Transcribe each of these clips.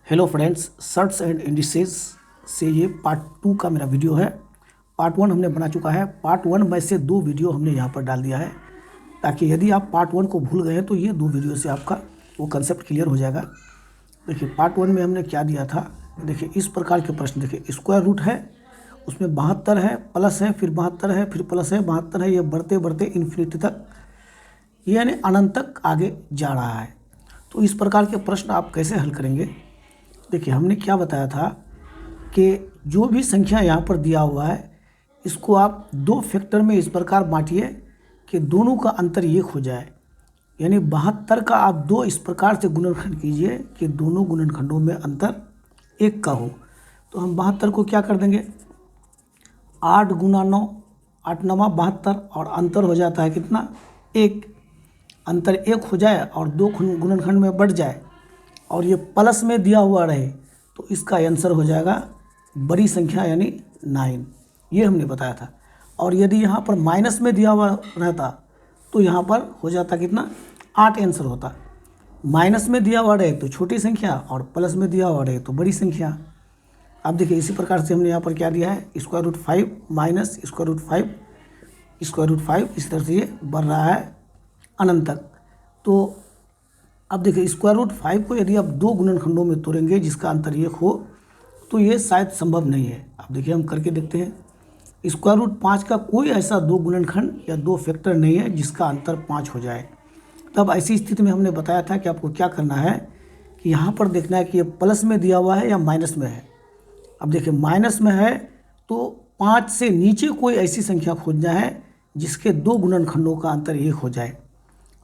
Hello friends, shirts and indices से ये part 2 का मेरा वीडियो है। पार्ट 1 हमने बना चुका है। पार्ट 1 में से 2 वीडियो हमने यहाँ पर डाल दिया है, ताकि यदि आप पार्ट 1 को भूल गए तो ये 2 वीडियो से आपका वो कंसेप्ट क्लियर हो जाएगा। देखिए, पार्ट 1 में हमने क्या दिया था। देखिए, इस प्रकार के प्रश्न, देखिए स्क्वायर रूट है, उसमें 72 है, प्लस है, फिर 72 है, फिर प्लस है, 72 है, ये बढ़ते बढ़ते इन्फिनिटी तक, यानी अनंत तक आगे जा रहा है। तो इस प्रकार के प्रश्न आप कैसे हल करेंगे। देखिए, हमने क्या बताया था कि जो भी संख्या यहाँ पर दिया हुआ है, इसको आप 2 फैक्टर में इस प्रकार बांटिए कि दोनों का अंतर 1 हो जाए। यानी 72 का आप 2 इस प्रकार से गुणनखंड कीजिए कि दोनों गुणनखंडों में अंतर 1 का हो। तो हम 72 को क्या कर देंगे, 8 गुना 9, 8 9 72, और अंतर हो जाता है कितना, 1। अंतर 1 हो जाए और 2 गुणनखंड में बढ़ जाए और ये प्लस में दिया हुआ रहे, तो इसका आंसर हो जाएगा बड़ी संख्या यानी 9। ये हमने बताया था। और यदि यहाँ पर माइनस में दिया हुआ रहता तो यहाँ पर हो जाता कितना, 8 आंसर होता। माइनस में दिया हुआ रहे तो छोटी संख्या और प्लस में दिया हुआ रहे तो बड़ी संख्या। अब देखिए, इसी प्रकार से हमने यहाँ पर क्या दिया है, square root 5 minus square root 5 square root 5, इस तरह से ये बढ़ रहा है अनंत तक। तो अब देखिए, स्क्वायर रूट 5 को यदि आप 2 गुणनखंडों में तोड़ेंगे जिसका अंतर 1 हो, तो ये शायद संभव नहीं है। अब देखिए, हम करके देखते हैं। स्क्वायर रूट 5 का कोई ऐसा 2 गुणनखंड या 2 फैक्टर नहीं है जिसका अंतर 5 हो जाए। तब ऐसी स्थिति में हमने बताया था कि आपको क्या करना है कि यहाँ पर देखना है कि ये प्लस में दिया हुआ है या माइनस में है। अब देखिए, माइनस में है तो 5 से नीचे कोई ऐसी संख्या खोजना है जिसके 2 गुणनखंडों का अंतर 1 हो जाए।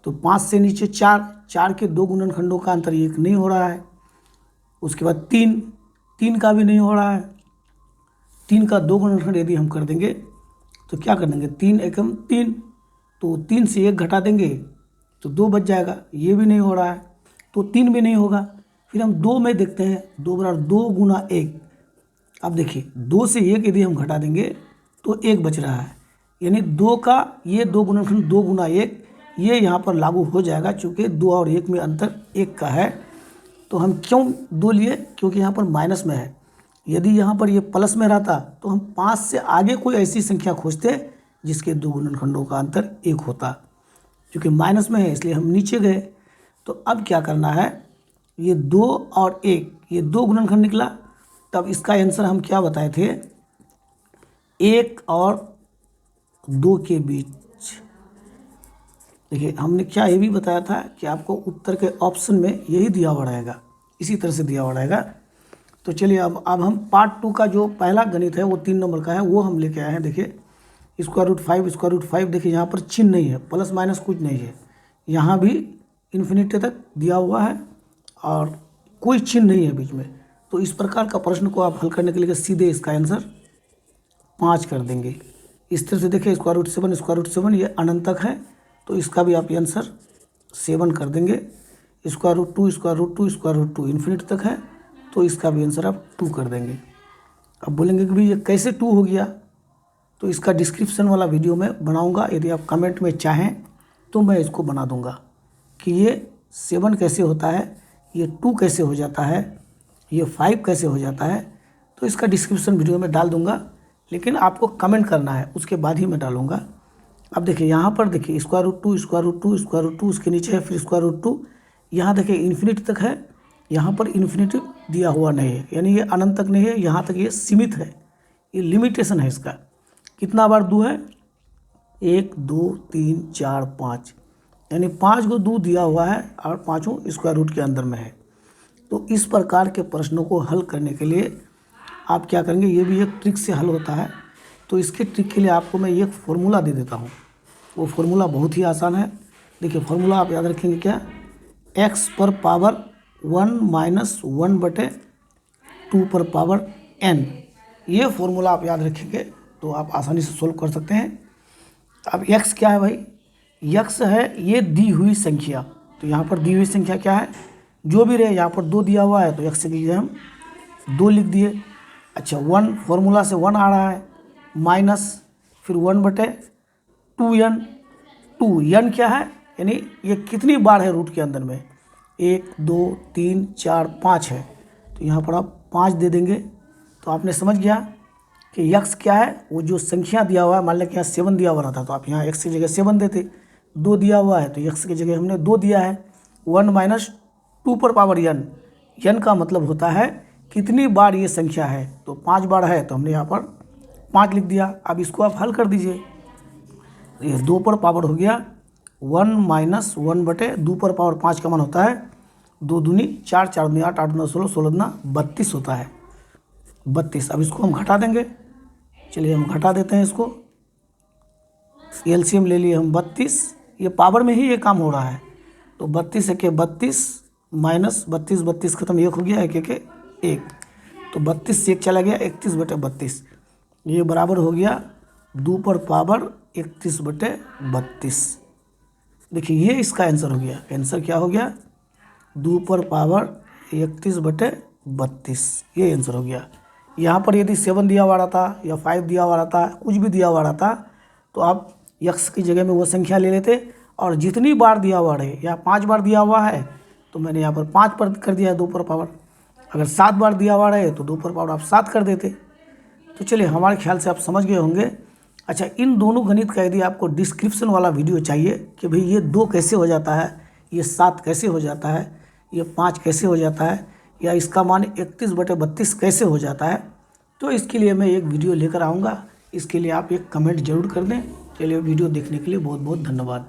तो 5 से नीचे 4, 4 के 2 गुणनखंडों का अंतर 1 नहीं हो रहा है। उसके बाद 3, 3 का भी नहीं हो रहा है। 3 का 2 गुणनखंड यदि हम कर देंगे तो क्या कर देंगे, 3 एकम 3, तो 3 से 1 घटा देंगे तो 2 बच जाएगा। ये भी नहीं हो रहा है, तो 3 भी नहीं होगा। फिर हम 2 में देखते हैं, 2 बराबर 2 गुना 1। अब देखिए, 2 से 1 यदि हम घटा देंगे तो 1 बच रहा है। यानी 2 का ये 2 गुणनखंड 2 गुना 1, ये यहाँ पर लागू हो जाएगा। चूँकि 2 और 1 में अंतर 1 का है, तो हम क्यों 2 लिए, क्योंकि यहाँ पर माइनस में है। यदि यहाँ पर ये प्लस में रहता तो हम 5 से आगे कोई ऐसी संख्या खोजते जिसके 2 गुणनखंडों का अंतर 1 होता। क्योंकि माइनस में है इसलिए हम नीचे गए। तो अब क्या करना है, ये 2 और 1, ये 2 गुणनखंड निकला। तब इसका आंसर हम क्या बताए थे, 1 और 2 के बीच। देखिए, हमने क्या ये भी बताया था कि आपको उत्तर के ऑप्शन में यही दिया हुआ रहेगा, इसी तरह से दिया हुआ रहेगा। तो चलिए, अब हम पार्ट 2 का जो पहला गणित है वो 3 नंबर का है, वो हम लेके आए हैं। देखिए, स्क्वायर रूट 5, देखिए यहाँ पर चिन्ह नहीं है, प्लस माइनस कुछ नहीं है। यहाँ भी इन्फिनिटी तक दिया हुआ है और कोई चिन्ह नहीं है बीच में। तो इस प्रकार का प्रश्न को आप हल करने के लिए सीधे इसका आंसर 5 कर देंगे। इस तरह से देखिए, स्क्वायर रूट 7, ये अनंत तक है, तो इसका भी आप आंसर 7 कर देंगे। स्क्वायर रूट 2 इन्फिनिटी तक है, तो इसका भी आंसर आप 2 कर देंगे। अब बोलेंगे कि भाई ये कैसे 2 हो गया, तो इसका डिस्क्रिप्शन वाला वीडियो मैं बनाऊंगा। यदि आप कमेंट में चाहें तो मैं इसको बना दूंगा कि ये 7 कैसे होता है, ये 2 कैसे हो जाता है, ये 5 कैसे हो जाता है। तो इसका डिस्क्रिप्शन वीडियो में डाल दूंगा, लेकिन आपको कमेंट करना है, उसके बाद ही मैं डालूंगा। अब देखिए, यहाँ पर देखिए, स्क्वायर रूट 2, उसके नीचे है फिर स्क्वायर रूट 2। यहाँ देखिए इन्फिनिटी तक है, यहाँ पर इन्फिनिटी दिया हुआ नहीं है, यानी ये अनंत तक नहीं है, यहाँ तक ये सीमित है। ये लिमिटेशन है इसका। कितना बार 2 है, 1 2 3 4 5, यानी 5 को 2 दिया हुआ है और 5 स्क्वायर रूट के अंदर में है। तो इस प्रकार के प्रश्नों को हल करने के लिए आप क्या करेंगे, ये भी एक ट्रिक से हल होता है। तो इसके ट्रिक के लिए आपको मैं एक फार्मूला दे देता हूँ। वो फार्मूला बहुत ही आसान है। देखिए, फार्मूला आप याद रखेंगे क्या, x पर पावर 1 माइनस 1/2 पर पावर n। ये फार्मूला आप याद रखेंगे तो आप आसानी से सोल्व कर सकते हैं। अब x क्या है भाई, x है ये दी हुई संख्या। तो यहाँ पर दी हुई संख्या क्या है, जो भी रहे, यहाँ पर 2 दिया हुआ है तो x के लिए हम 2 लिख दिए। अच्छा, 1 फार्मूला से 1 आ रहा है, माइनस फिर 1/2n। 2n क्या है, यानी ये कितनी बार है रूट के अंदर में, 1 2 3 4 5 है। तो यहाँ पर आप 5 दे देंगे तो आपने समझ गया कि x क्या है। वो जो संख्या दिया हुआ है, मान लें कि यहाँ 7 दिया हुआ रहता तो आप यहाँ x की जगह 7 देते। 2 दिया हुआ है तो x की जगह हमने 2 दिया है। 1 माइनस 2 पर पावर n, n का मतलब होता है कितनी बार ये संख्या है, तो 5 बार है तो हमने यहाँ पर 5 लिख दिया। अब इसको आप हल कर दीजिए, ये 2 पर पावर हो गया 1 माइनस 1 बटे 2 पर पावर 5 का मान होता है 2 दूनी 4, 4 दूनी 8, 8 दूनी 16, 16 दूना 32 होता है 32। अब इसको हम घटा देंगे, चलिए हम घटा देते हैं इसको। एलसीएम ले लिए हम 32, ये पावर में ही ये काम हो रहा है तो 32 एक 32 माइनस 32, 32 खत्म, 1 हो गया, 1 1 1, तो 32 से 1 चला गया 31 बटे 32, ये बराबर हो गया 2 पर पावर 31 बटे 32। देखिए ये इसका आंसर हो गया। आंसर क्या हो गया 2 पर पावर 31 बटे 32, ये आंसर हो गया। यहाँ पर यदि 7 दिया हुआ रहता या 5 दिया हुआ रहता, कुछ भी दिया हुआ रहता तो आप x की जगह में वो संख्या ले लेते और जितनी बार दिया हुआ रहे, या 5 बार दिया हुआ है तो मैंने यहाँ पर 5 पर कर दिया 2 पर पावर। अगर 7 बार दिया हुआ रहे तो 2 पर पावर आप 7 कर देते। तो चलिए हमारे ख्याल से आप समझ गए होंगे। अच्छा, इन दोनों गणित का यदि आपको डिस्क्रिप्शन वाला वीडियो चाहिए कि भाई ये 2 कैसे हो जाता है, ये 7 कैसे हो जाता है, ये 5 कैसे हो जाता है, या इसका मान 31 बटे 32 कैसे हो जाता है, तो इसके लिए मैं एक वीडियो लेकर आऊँगा। इसके लिए आप एक कमेंट जरूर कर दें। चलिए वीडियो देखने के लिए बहुत बहुत धन्यवाद।